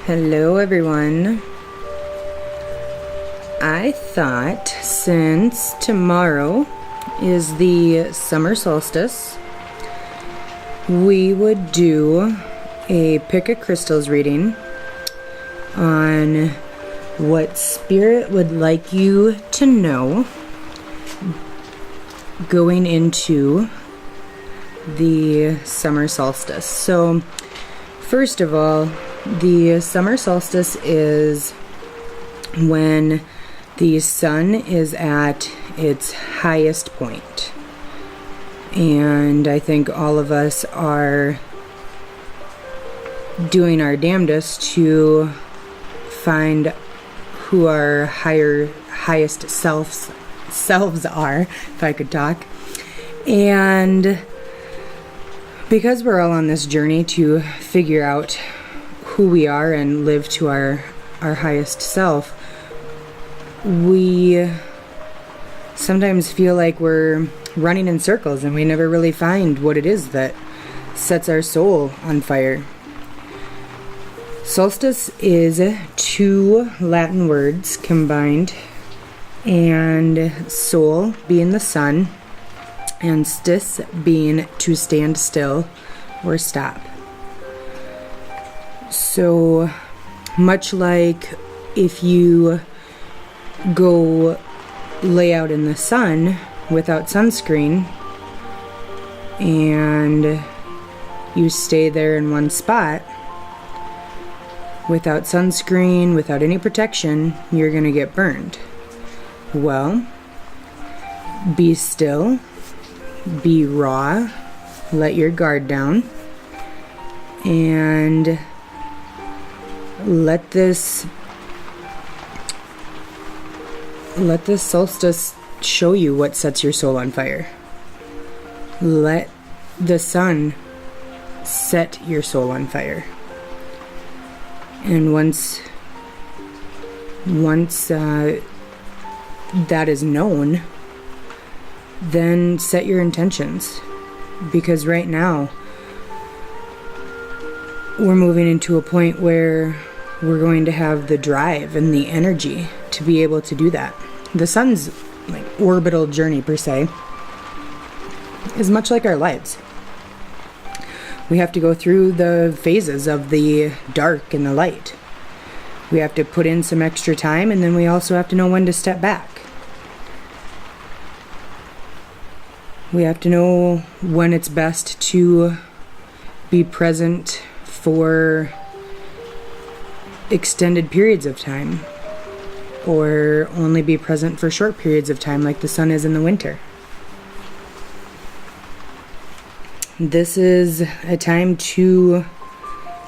Hello everyone. I thought since tomorrow is the summer solstice, we would do a pick a crystals reading on what Spirit would like you to know going into the summer solstice. So first of all, the summer solstice is when the sun is at its highest point. And I think all of us are doing our damnedest to find who our highest selves are, if I could talk. And because we're all on this journey to figure out who we are and live to our highest self, we sometimes feel like we're running in circles and we never really find what it is that sets our soul on fire. Solstice is two Latin words combined, and sol being the sun and stis being to stand still or stop. So much like if you go lay out in the sun without sunscreen and you stay there in one spot without sunscreen, without any protection, you're gonna get burned. Well, be still, be raw, let your guard down, and let this solstice show you what sets your soul on fire. Let the sun set your soul on fire. And once that is known, then set your intentions. Because right now, we're moving into a point where we're going to have the drive and the energy to be able to do that. The sun's orbital journey per se is much like our lives. We have to go through the phases of the dark and the light. We have to put in some extra time, and then we also have to know when to step back. We have to know when it's best to be present for extended periods of time, or only be present for short periods of time like the sun is in the winter. This is a time to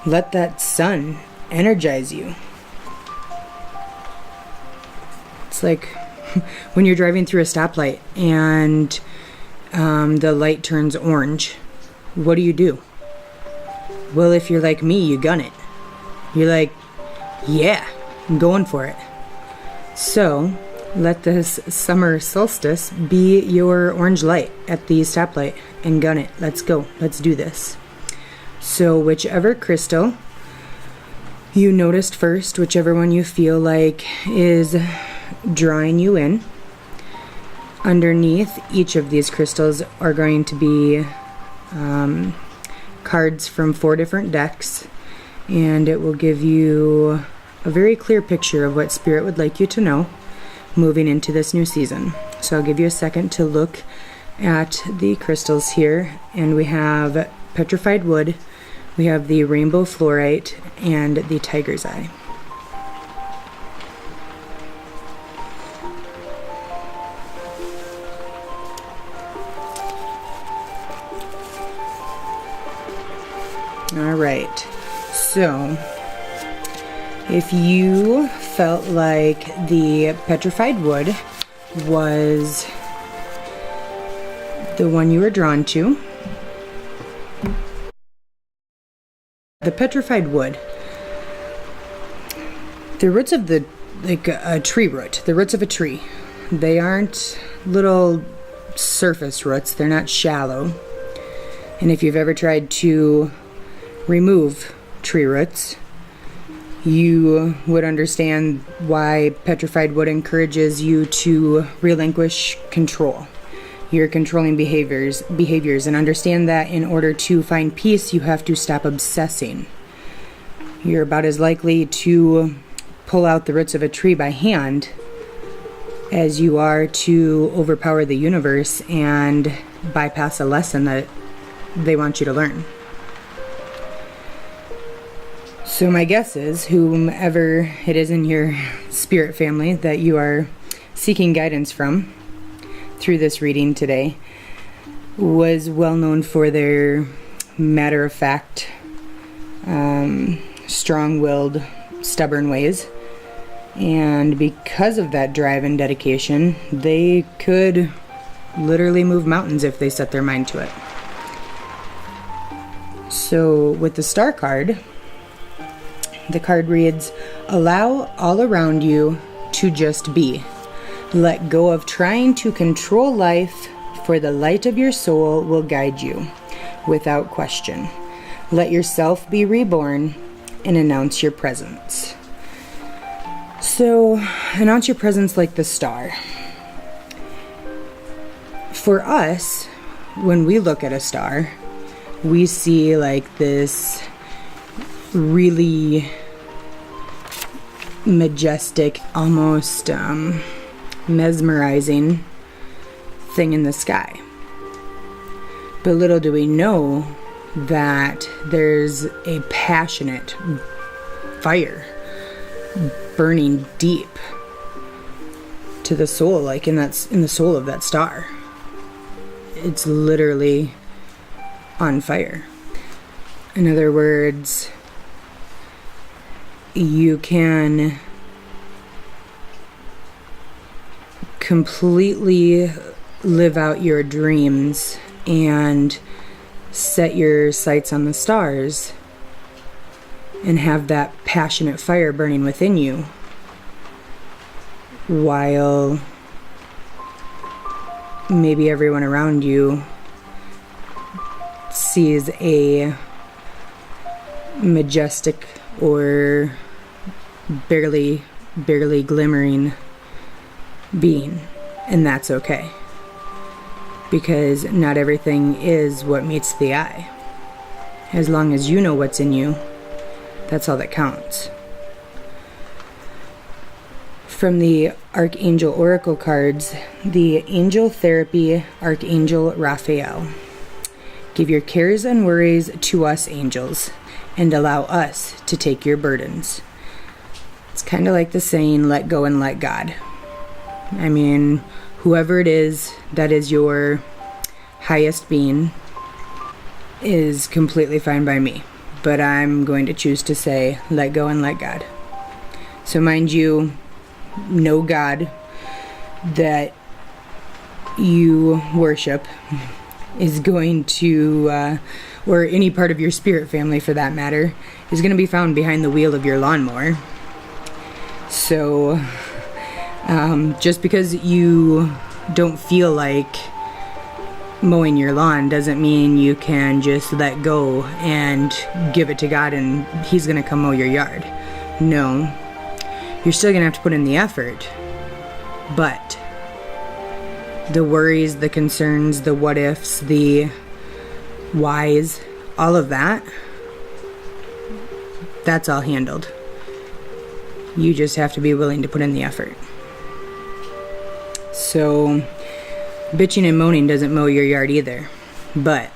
let that sun energize you. It's like when you're driving through a stoplight and the light turns orange. What do? Well, if you're like me, you gun it. You're like, yeah, I'm going for it. So let this summer solstice be your orange light at the stoplight and gun it. Let's go. Let's do this. So whichever crystal you noticed first, whichever one you feel like is drawing you in, underneath each of these crystals are going to be cards from 4 different decks, and it will give you a very clear picture of what Spirit would like you to know moving into this new season. So I'll give you a second to look at the crystals here, and we have Petrified Wood, we have the Rainbow Flourite, and the Tiger's Eye. Alright, so if you felt like the Petrified Wood was the one you were drawn to, the Petrified Wood, the roots of a tree root, the roots of a tree, they aren't little surface roots, they're not shallow. And if you've ever tried to remove tree roots, you would understand why Petrified Wood encourages you to relinquish control, your controlling behaviors, and understand that in order to find peace, you have to stop obsessing. You're about as likely to pull out the roots of a tree by hand as you are to overpower the universe and bypass a lesson that they want you to learn. So my guess is, whomever it is in your spirit family that you are seeking guidance from through this reading today, was well known for their matter-of-fact, strong-willed, stubborn ways. And because of that drive and dedication, they could literally move mountains if they set their mind to it. So with the Star card, the card reads, allow all around you to just be. Let go of trying to control life, for the light of your soul will guide you without question. Let yourself be reborn and announce your presence. So, announce your presence like the star. For us, when we look at a star, we see like this really majestic, almost mesmerizing thing in the sky. But little do we know that there's a passionate fire burning deep to the soul, like in the soul of that star. It's literally on fire. In other words, you can completely live out your dreams and set your sights on the stars and have that passionate fire burning within you, while maybe everyone around you sees a majestic or barely glimmering being, and that's okay, because not everything is what meets the eye. As long as you know what's in you, that's all that counts. From the Archangel Oracle cards, the Angel Therapy Archangel Raphael. Give your cares and worries to us, angels, and allow us to take your burdens. It's kind of like the saying, let go and let God. I mean, whoever it is that is your highest being is completely fine by me. But I'm going to choose to say, let go and let God. So mind you, no God that you worship is going to, or any part of your spirit family for that matter, is going to be found behind the wheel of your lawnmower. So, just because you don't feel like mowing your lawn doesn't mean you can just let go and give it to God and He's going to come mow your yard. No. You're still going to have to put in the effort. But the worries, the concerns, the what ifs, the whys, all of that, that's all handled. You just have to be willing to put in the effort. So, bitching and moaning doesn't mow your yard either, but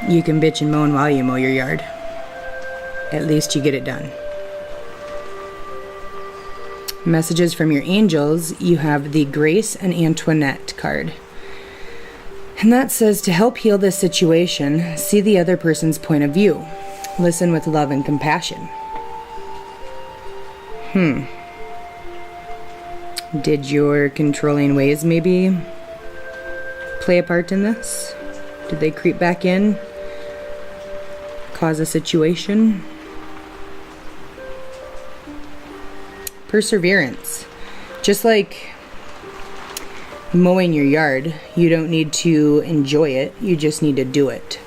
you can bitch and moan while you mow your yard. At least you get it done. Messages from your angels, you have the Grace and Antoinette card. And that says, to help heal this situation, see the other person's point of view. Listen with love and compassion. Did your controlling ways maybe play a part in this? Did they creep back in? Cause a situation? Perseverance. Just like mowing your yard, you don't need to enjoy it, you just need to do it.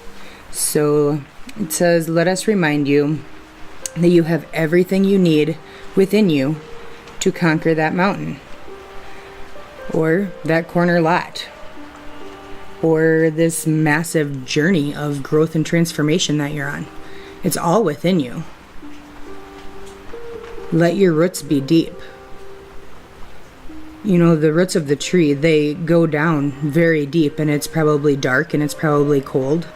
So it says, let us remind you that you have everything you need within you to conquer that mountain, or that corner lot, or this massive journey of growth and transformation that you're on. It's all within you. Let your roots be deep. You know, the roots of the tree, they go down very deep, and it's probably dark and it's probably cold.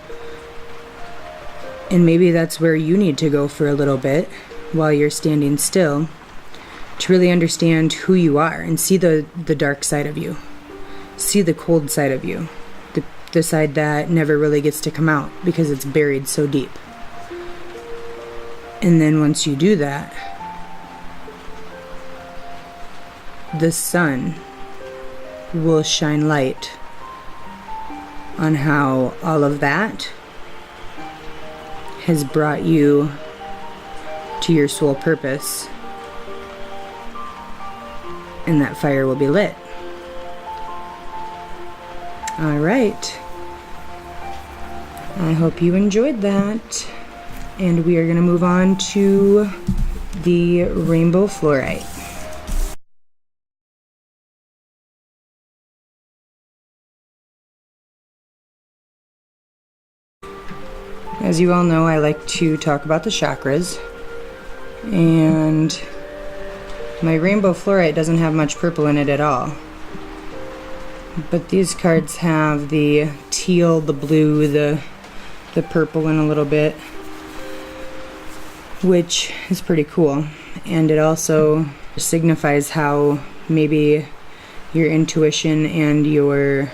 And maybe that's where you need to go for a little bit while you're standing still, to really understand who you are and see the dark side of you. See the cold side of you. The side that never really gets to come out because it's buried so deep. And then once you do that, the sun will shine light on how all of that has brought you to your soul purpose, and that fire will be lit. All right. I hope you enjoyed that. And we are going to move on to the rainbow fluorite. As you all know, I like to talk about the chakras, and my rainbow fluorite doesn't have much purple in it at all. But these cards have the teal, the blue, the purple in a little bit, which is pretty cool. And it also signifies how maybe your intuition and your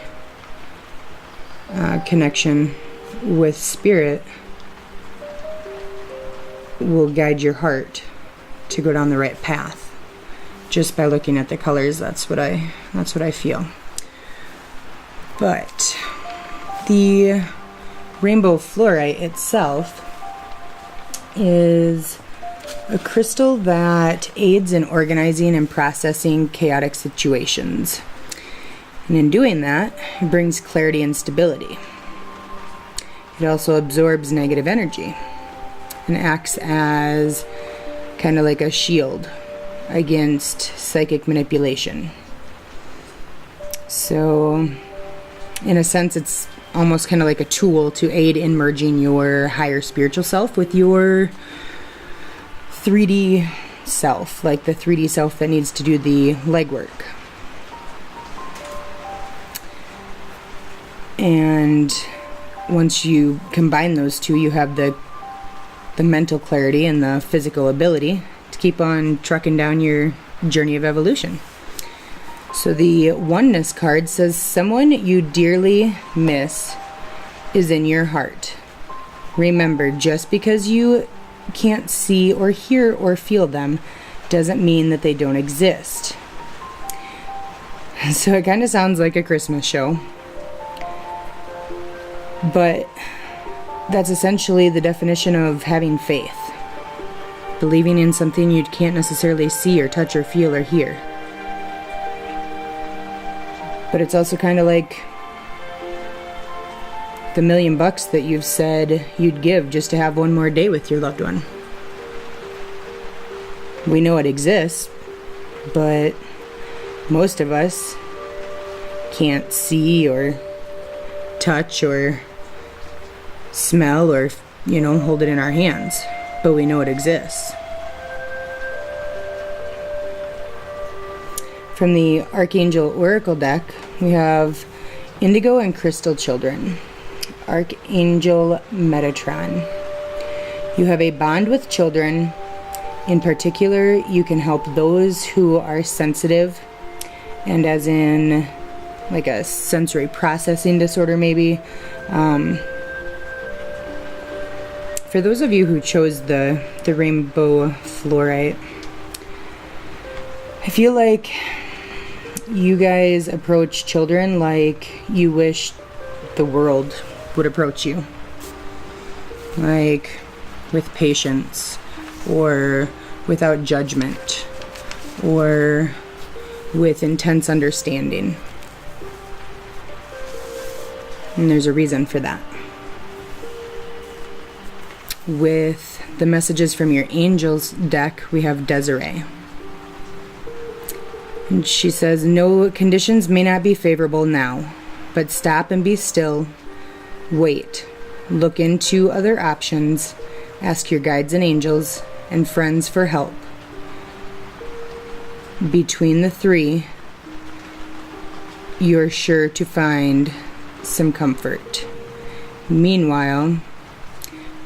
connection with spirit will guide your heart to go down the right path. Just by looking at the colors, that's what I feel. But the rainbow fluorite itself is a crystal that aids in organizing and processing chaotic situations. And in doing that, it brings clarity and stability. It also absorbs negative energy and acts as kind of like a shield against psychic manipulation. So, in a sense, it's almost kind of like a tool to aid in merging your higher spiritual self with your 3D self, like the 3D self that needs to do the legwork. And once you combine those two, you have the mental clarity and the physical ability to keep on trucking down your journey of evolution. So the oneness card says, someone you dearly miss is in your heart. Remember, just because you can't see or hear or feel them doesn't mean that they don't exist. So it kind of sounds like a Christmas show. But that's essentially the definition of having faith. Believing in something you can't necessarily see or touch or feel or hear. But it's also kind of like the $1 million that you've said you'd give just to have one more day with your loved one. We know it exists, but most of us can't see or touch or smell or, hold it in our hands, but we know it exists. From the Archangel Oracle deck, we have Indigo and Crystal Children. Archangel Metatron. You have a bond with children. In particular, you can help those who are sensitive, and as in like a sensory processing disorder maybe. For those of you who chose the rainbow fluorite, I feel like you guys approach children like you wish the world would approach you. Like with patience, or without judgment, or with intense understanding. And there's a reason for that. with the messages from your angels deck, we have Desiree. And she says, no, conditions may not be favorable now, but stop and be still. Wait. Look into other options. Ask your guides and angels and friends for help. Between the three, you're sure to find some comfort. Meanwhile,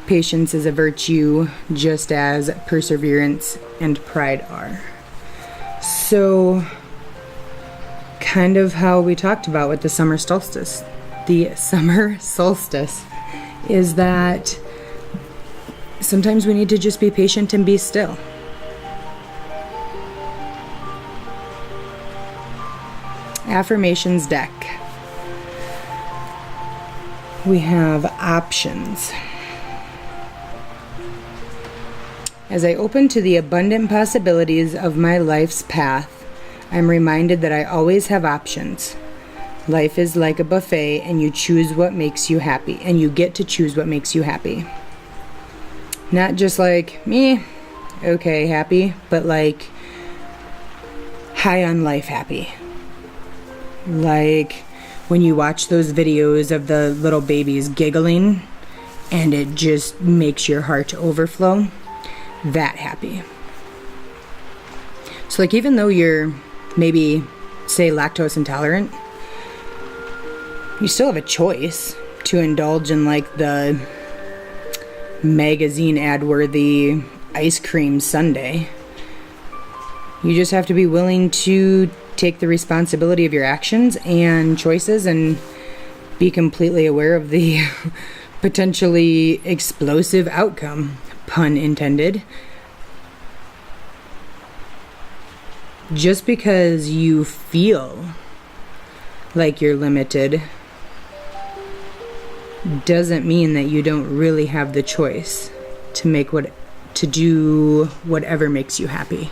patience is a virtue just as perseverance and pride are. So, kind of how we talked about with the summer solstice. The summer solstice is that sometimes we need to just be patient and be still. Affirmations deck. We have options. As I open to the abundant possibilities of my life's path, I'm reminded that I always have options. Life is like a buffet, and you choose what makes you happy, and you get to choose what makes you happy. Not just like, me, okay, happy, but like high on life happy. Like when you watch those videos of the little babies giggling and it just makes your heart overflow. That happy. So like even though you're maybe, say, lactose intolerant, you still have a choice to indulge in like the magazine ad-worthy ice cream sundae. You just have to be willing to take the responsibility of your actions and choices and be completely aware of the potentially explosive outcome, pun intended. Just because you feel like you're limited doesn't mean that you don't really have the choice to do whatever makes you happy.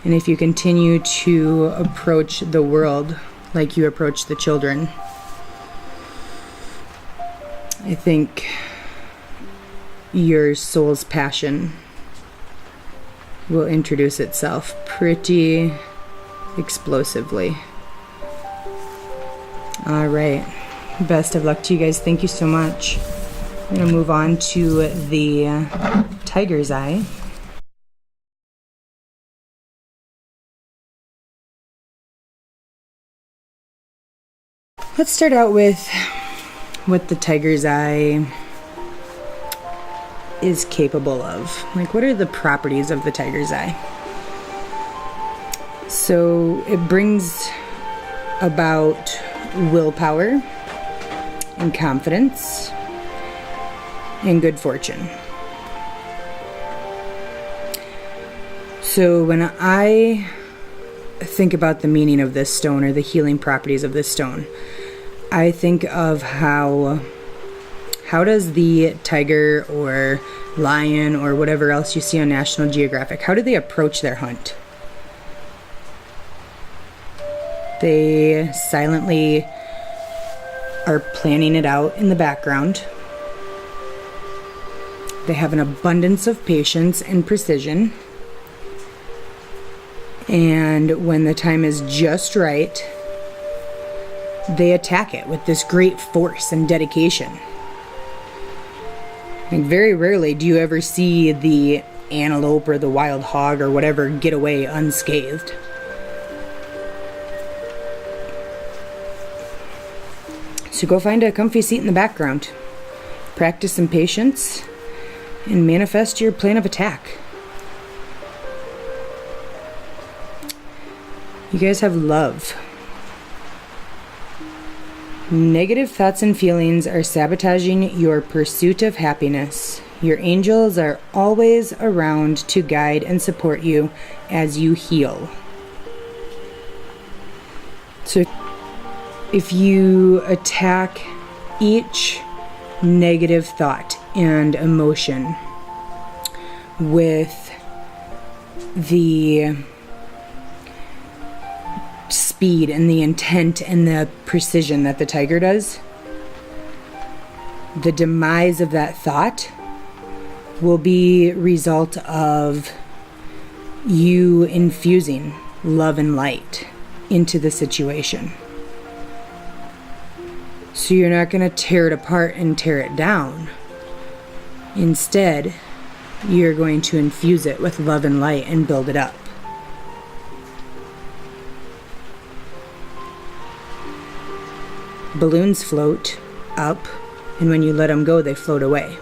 And if you continue to approach the world like you approach the children, I think your soul's passion will introduce itself pretty explosively. All right. Best of luck to you guys. Thank you so much. I'm going to move on to the tiger's eye. Let's start out with what the tiger's eye is capable of. Like, what are the properties of the tiger's eye? So it brings about willpower and confidence and good fortune. So when I think about the meaning of this stone or the healing properties of this stone, I think of how does the tiger or lion or whatever else you see on National Geographic, how do they approach their hunt? They silently are planning it out in the background. They have an abundance of patience and precision. And when the time is just right, they attack it with this great force and dedication. And very rarely do you ever see the antelope or the wild hog or whatever get away unscathed. So go find a comfy seat in the background, practice some patience, and manifest your plan of attack. You guys have love. Negative thoughts and feelings are sabotaging your pursuit of happiness. Your angels are always around to guide and support you as you heal. So if you attack each negative thought and emotion with the speed and the intent and the precision that the tiger does, the demise of that thought will be a result of you infusing love and light into the situation. So you're not going to tear it apart and tear it down. Instead, you're going to infuse it with love and light and build it up. Balloons float up, and when you let them go, they float away.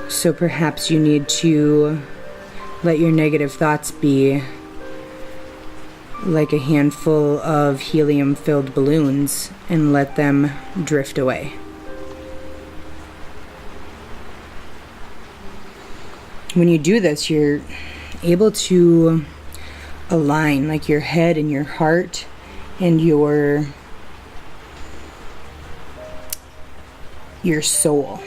So perhaps you need to let your negative thoughts be like a handful of helium-filled balloons and let them drift away. When you do this, you're able to align like your head and your heart and your soul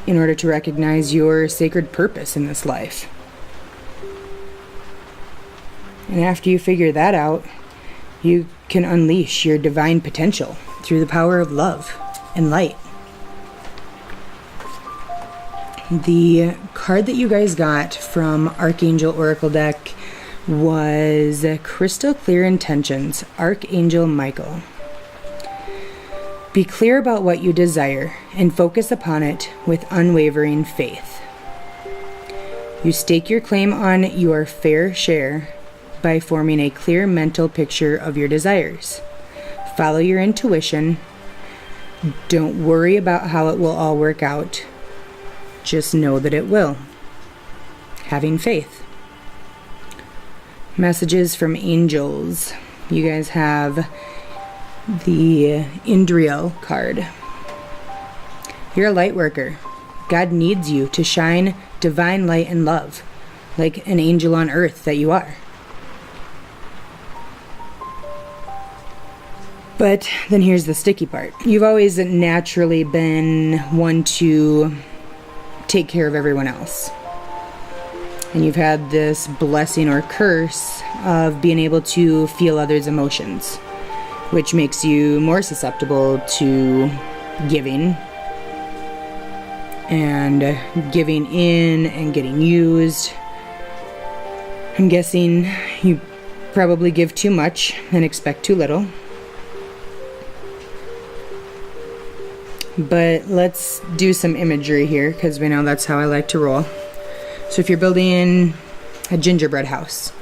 in order to recognize your sacred purpose in this life. And after you figure that out, you can unleash your divine potential through the power of love and light. The card that you guys got from Archangel Oracle deck was Crystal Clear Intentions, Archangel Michael. Be clear about what you desire and focus upon it with unwavering faith. You stake your claim on your fair share by forming a clear mental picture of your desires. Follow your intuition. Don't worry about how it will all work out. Just know that it will. Having faith. Messages from angels. You guys have the Indriel card. You're a light worker. God needs you to shine divine light and love, like an angel on earth that you are. But then here's the sticky part. You've always naturally been one to take care of everyone else. And you've had this blessing or curse of being able to feel others' emotions, which makes you more susceptible to giving and giving in and getting used. I'm guessing you probably give too much and expect too little. But let's do some imagery here, because we know that's how I like to roll. So if you're building a gingerbread house,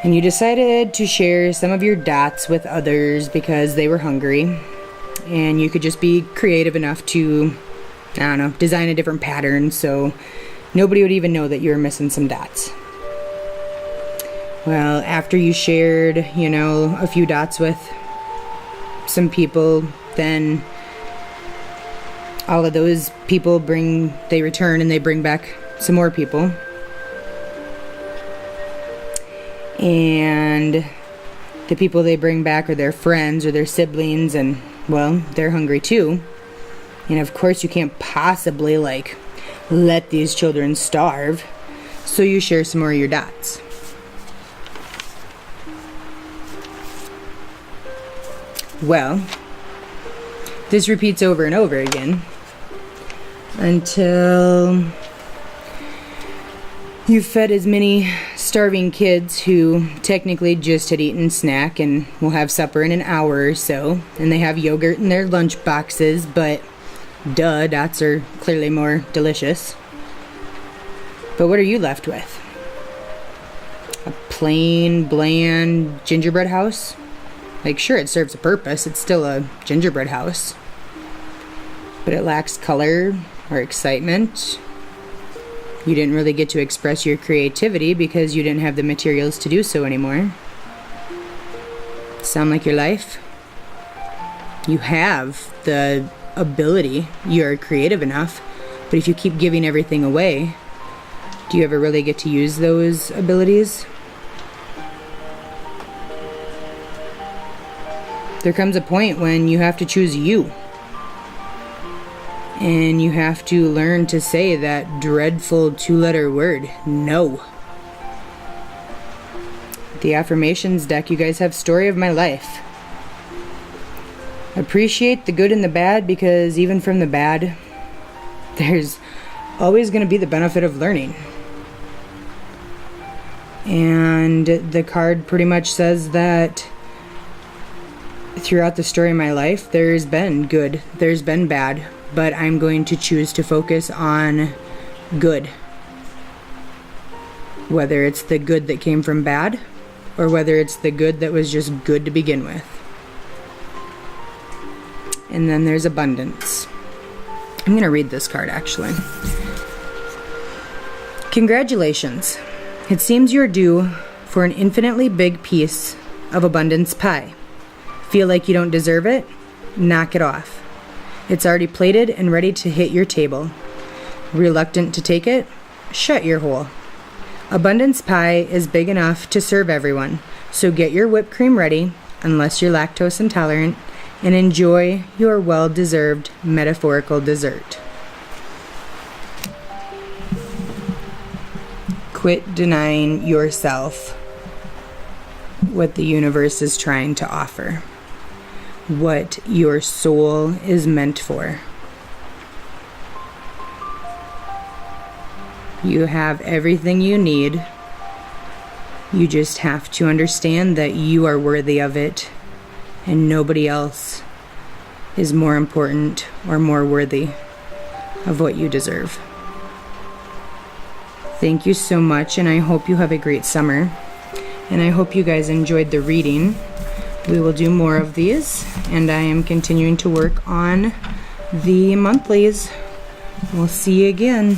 and you decided to share some of your dots with others because they were hungry, and you could just be creative enough to, I don't know, design a different pattern so nobody would even know that you were missing some dots. Well, after you shared, a few dots with some people, then all of those people they return and they bring back some more people. And the people they bring back are their friends or their siblings, and, well, they're hungry too. And of course you can't possibly, let these children starve. So you share some more of your dots. Well, this repeats over and over again until you've fed as many starving kids who technically just had eaten snack and will have supper in an hour or so, and they have yogurt in their lunch boxes, but duh, dots are clearly more delicious. But what are you left with? A plain, bland gingerbread house? Sure, it serves a purpose. It's still a gingerbread house. But it lacks color or excitement. You didn't really get to express your creativity because you didn't have the materials to do so anymore. Sound like your life? You have the ability. You're creative enough. But if you keep giving everything away, do you ever really get to use those abilities? There comes a point when you have to choose you. And you have to learn to say that dreadful 2-letter word, no. The affirmations deck, you guys have story of my life. Appreciate the good and the bad, because even from the bad, there's always going to be the benefit of learning. And the card pretty much says that throughout the story of my life, there's been good, there's been bad, but I'm going to choose to focus on good. Whether it's the good that came from bad, or whether it's the good that was just good to begin with. And then there's abundance. I'm going to read this card actually. Congratulations. It seems you're due for an infinitely big piece of abundance pie. Feel like you don't deserve it? Knock it off. It's already plated and ready to hit your table. Reluctant to take it? Shut your hole. Abundance pie is big enough to serve everyone, so get your whipped cream ready, unless you're lactose intolerant, and enjoy your well-deserved metaphorical dessert. Quit denying yourself what the universe is trying to offer, what your soul is meant for. You have everything you need. You just have to understand that you are worthy of it, and nobody else is more important or more worthy of what you deserve. Thank you so much, and I hope you have a great summer. And I hope you guys enjoyed the reading. We will do more of these, and I am continuing to work on the monthlies. We'll see you again.